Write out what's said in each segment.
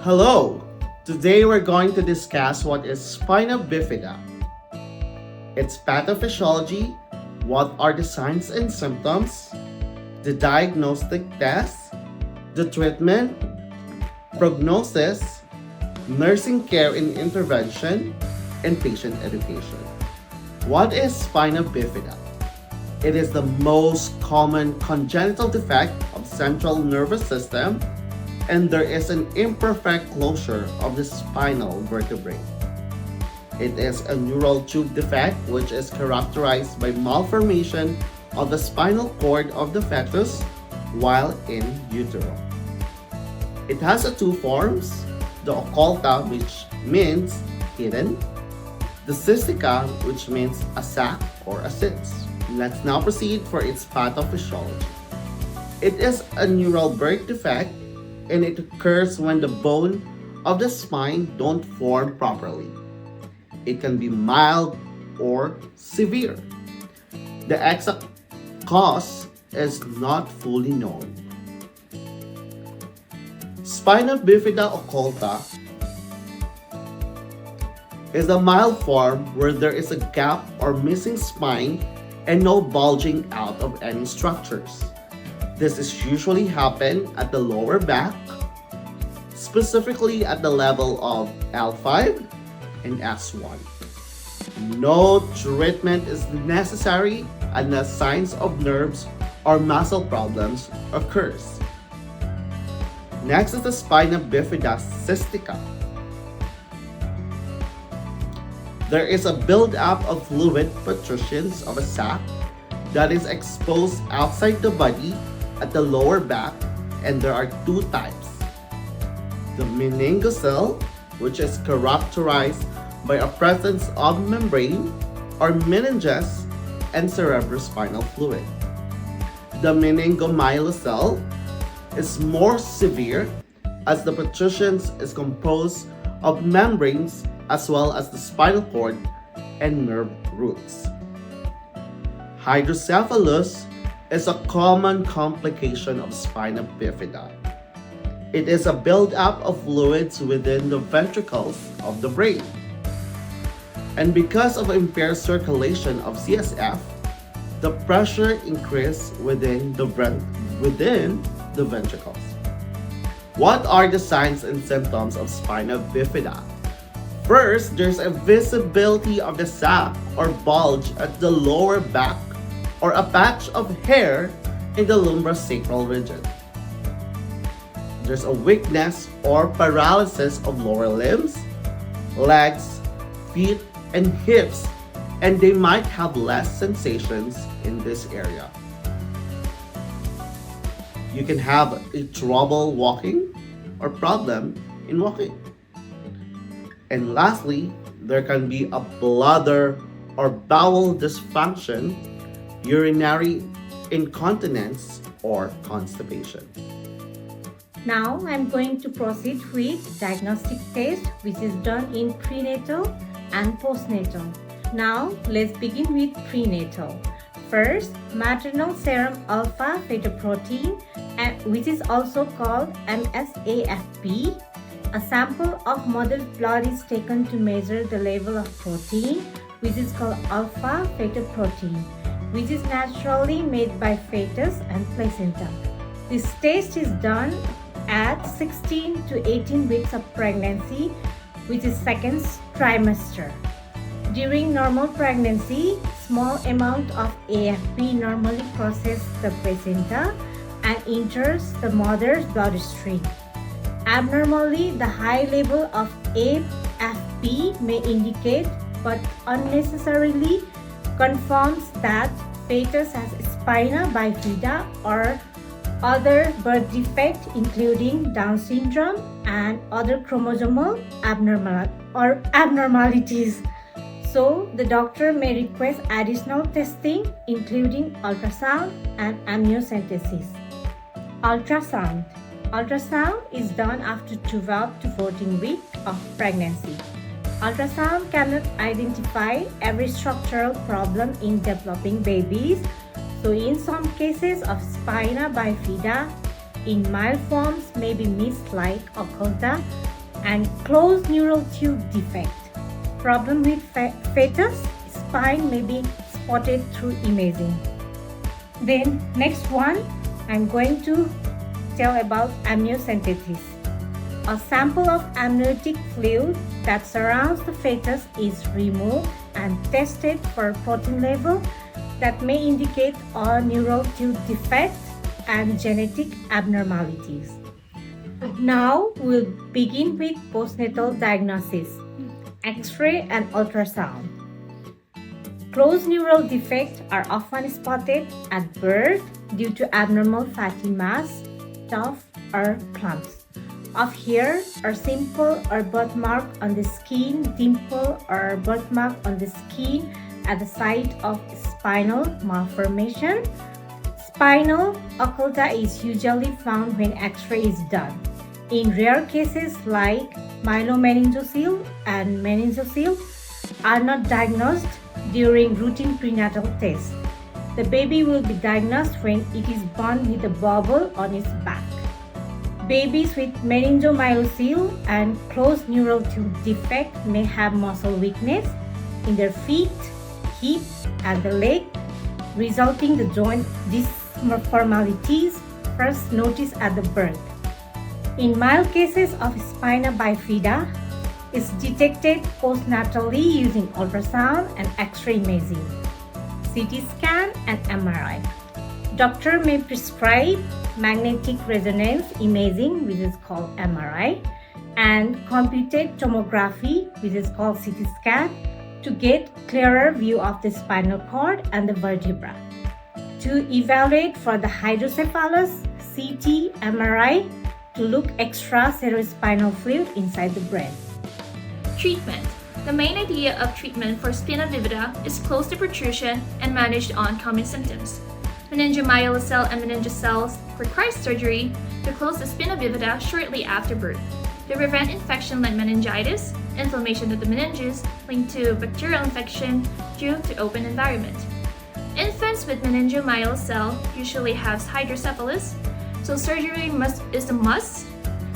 Hello! Today we're going to discuss what is spina bifida, its pathophysiology, what are the signs and symptoms, the diagnostic tests, the treatment, prognosis, nursing care and intervention, and patient education. What is spina bifida? It is the most common congenital defect of central nervous system, and there is an imperfect closure of the spinal vertebrae. It is a neural tube defect which is characterized by malformation of the spinal cord of the fetus while in utero. It has two forms, the occulta, which means hidden, the cystica, which means a sac or a cyst. Let's now proceed for its pathophysiology. It is a neural birth defect and it occurs when the bone of the spine don't form properly. It can be mild or severe. The exact cause is not fully known. Spina bifida occulta is a mild form where there is a gap or missing spine and no bulging out of any structures. This is usually happen at the lower back, specifically at the level of L5 and S1. No treatment is necessary unless signs of nerves or muscle problems occurs. Next is the spina bifida cystica. There is a buildup of fluid protrusions of a sac that is exposed outside the body at the lower back, and there are two types. The meningocele, which is characterized by a presence of membrane or meninges and cerebrospinal fluid. The meningomyelocele is more severe as the protrusions is composed of membranes as well as the spinal cord and nerve roots. Hydrocephalus is a common complication of spina bifida. It is a buildup of fluids within the ventricles of the brain. And because of impaired circulation of CSF, the pressure increases within the ventricles. What are the signs and symptoms of spina bifida? First, there's a visibility of the sac or bulge at the lower back or a patch of hair in the lumbosacral region. There's a weakness or paralysis of lower limbs, legs, feet, and hips, and they might have less sensations in this area. You can have a trouble walking or problem in walking. And lastly, there can be a bladder or bowel dysfunction, urinary incontinence, or constipation. Now I'm going to proceed with diagnostic test which is done in prenatal and postnatal. Now let's begin with prenatal. First, maternal serum alpha fetoprotein, which is also called MSAFP. A sample of mother's blood is taken to measure the level of protein, which is called alpha fetoprotein, which is naturally made by fetus and placenta. This test is done at 16 to 18 weeks of pregnancy, which is second trimester. During normal pregnancy, small amount of AFP normally crosses the placenta and enters the mother's bloodstream. Abnormally, the high level of AFP may indicate but unnecessarily confirms that fetus has spina bifida or other birth defect including Down syndrome and other chromosomal abnormalities. So, the doctor may request additional testing including ultrasound and amniocentesis. Ultrasound. Ultrasound is done after 12 to 14 weeks of pregnancy. Ultrasound cannot identify every structural problem in developing babies, so in some cases of spina bifida, in mild forms may be missed like occulta, and closed neural tube defect. Problem with fetus, spine may be spotted through imaging. Then next one, I'm going to tell about amniocentesis. A sample of amniotic fluid that surrounds the fetus is removed and tested for protein level that may indicate a neural tube defect and genetic abnormalities. Now we'll begin with postnatal diagnosis, X-ray and ultrasound. Closed neural defects are often spotted at birth due to abnormal fatty mass, tuft, or clumps of hair or simple or birthmark on the skin, dimple or birthmark on the skin at the site of spinal malformation. Spinal occulta is usually found when X-ray is done. In rare cases like myelomeningocele and meningocele are not diagnosed during routine prenatal tests. The baby will be diagnosed when it is born with a bubble on its back. Babies with meningomyelocele and closed neural tube defect may have muscle weakness in their feet, hip, and the leg, resulting the joint dysformalities first noticed at the birth. In mild cases of spina bifida, is detected postnatally using ultrasound and X-ray imaging, CT scan, and MRI. Doctor may prescribe magnetic resonance imaging, which is called MRI, and computed tomography, which is called CT scan, to get clearer view of the spinal cord and the vertebra. To evaluate for the hydrocephalus, CT, MRI, to look extra cerebrospinal fluid inside the brain. Treatment. The main idea of treatment for spina bifida is close to protrusion and managed on common symptoms. Meningomyelocele and meningoceles require surgery to close the spina bifida shortly after birth to prevent infection like meningitis, inflammation of the meninges linked to bacterial infection due to open environment. Infants with meningomyelocele usually have hydrocephalus, so surgery is a must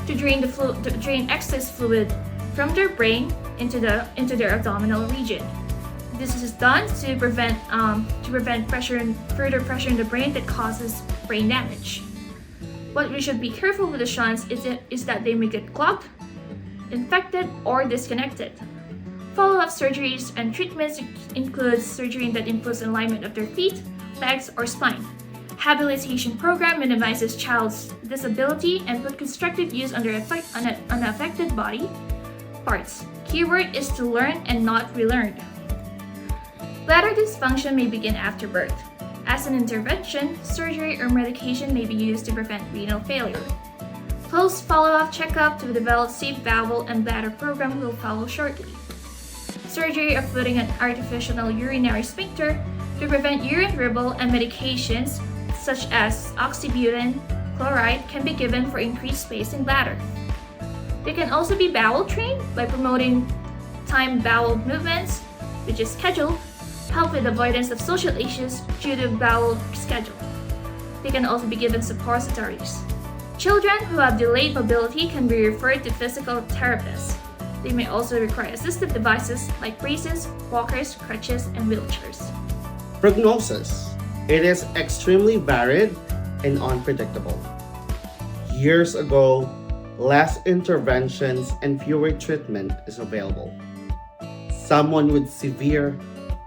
to drain excess fluid from their brain into their abdominal region. This is done to prevent further pressure in the brain that causes brain damage. What we should be careful with the shunts is that they may get clogged, infected, or disconnected. Follow-up surgeries and treatments include surgery that improves alignment of their feet, legs, or spine. Habilitation program minimizes child's disability and put constructive use on affected body parts. Keyword is to learn and not relearn. Bladder dysfunction may begin after birth. As an intervention, surgery or medication may be used to prevent renal failure. Close follow-up checkup to develop safe bowel and bladder program will follow shortly. Surgery of putting an artificial urinary sphincter to prevent urine dribble and medications such as oxybutyn chloride can be given for increased space in bladder. They can also be bowel trained by promoting timed bowel movements, which is scheduled, help with avoidance of social issues due to bowel schedule. They can also be given suppositories. Children who have delayed mobility can be referred to physical therapists. They may also require assistive devices like braces, walkers, crutches, and wheelchairs. Prognosis. It is extremely varied and unpredictable. Years ago, less interventions and fewer treatment is available. Someone with severe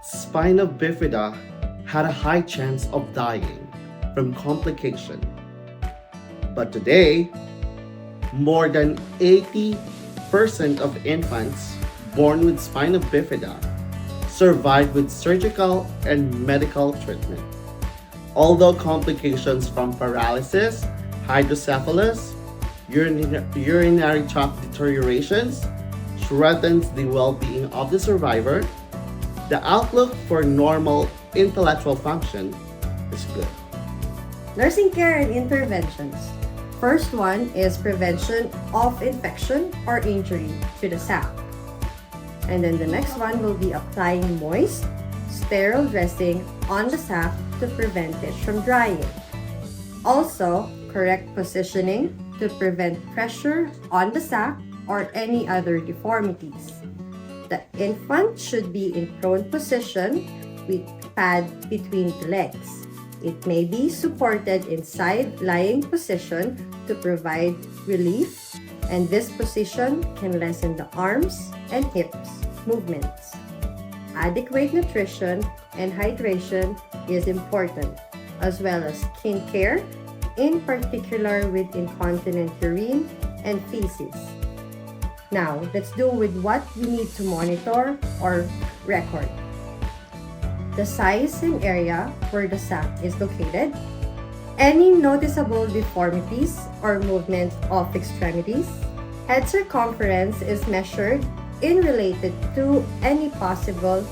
spina bifida had a high chance of dying from complication. But today, more than 80% of infants born with spina bifida survive with surgical and medical treatment. Although complications from paralysis, hydrocephalus, urinary tract deteriorations threatens the well-being of the survivor, the outlook for normal intellectual function is good. Nursing care and interventions. First one is prevention of infection or injury to the sac. And then the next one will be applying moist, sterile dressing on the sac to prevent it from drying. Also, correct positioning to prevent pressure on the sac or any other deformities. The infant should be in prone position with pad between the legs. It may be supported in side-lying position to provide relief, and this position can lessen the arms and hips movements. Adequate nutrition and hydration is important, as well as skin care, in particular with incontinent urine and feces. Now, let's do with what we need to monitor or record. The size and area where the sac is located, any noticeable deformities or movement of extremities. Head circumference is measured in related to any possible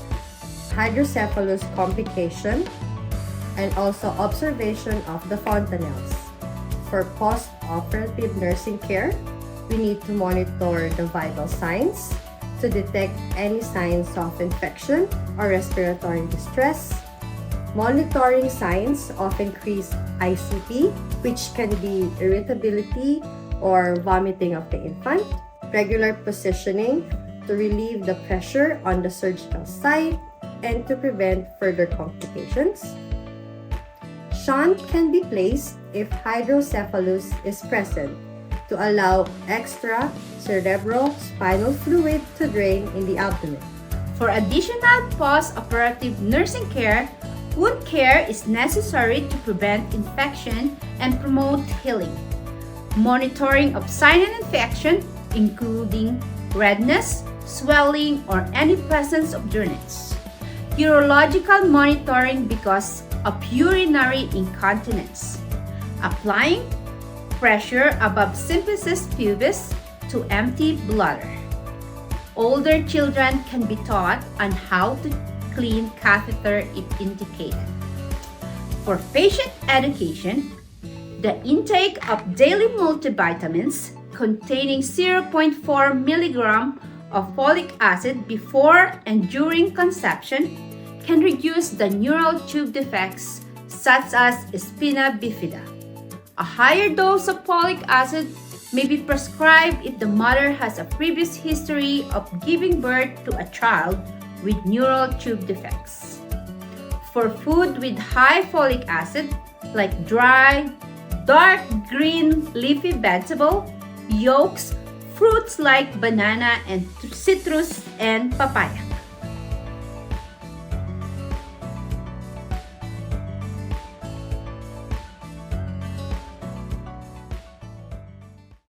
hydrocephalus complication and also observation of the fontanelles. For post-operative nursing care, we need to monitor the vital signs to detect any signs of infection or respiratory distress, monitoring signs of increased ICP, which can be irritability or vomiting of the infant, regular positioning to relieve the pressure on the surgical site and to prevent further complications. Shunt can be placed if hydrocephalus is present to allow extra cerebrospinal fluid to drain in the abdomen. For additional post-operative nursing care, wound care is necessary to prevent infection and promote healing. Monitoring of sinus infection, including redness, swelling, or any presence of dryness. Urological monitoring because of urinary incontinence. Applying pressure above symphysis pubis to empty bladder. Older children can be taught on how to clean catheter if indicated. For patient education, the intake of daily multivitamins containing 0.4 mg of folic acid before and during conception can reduce the neural tube defects such as Spina Bifida. A higher dose of folic acid may be prescribed if the mother has a previous history of giving birth to a child with neural tube defects. For food with high folic acid, like dry, dark green leafy vegetable, yolks, fruits like banana and citrus and papaya.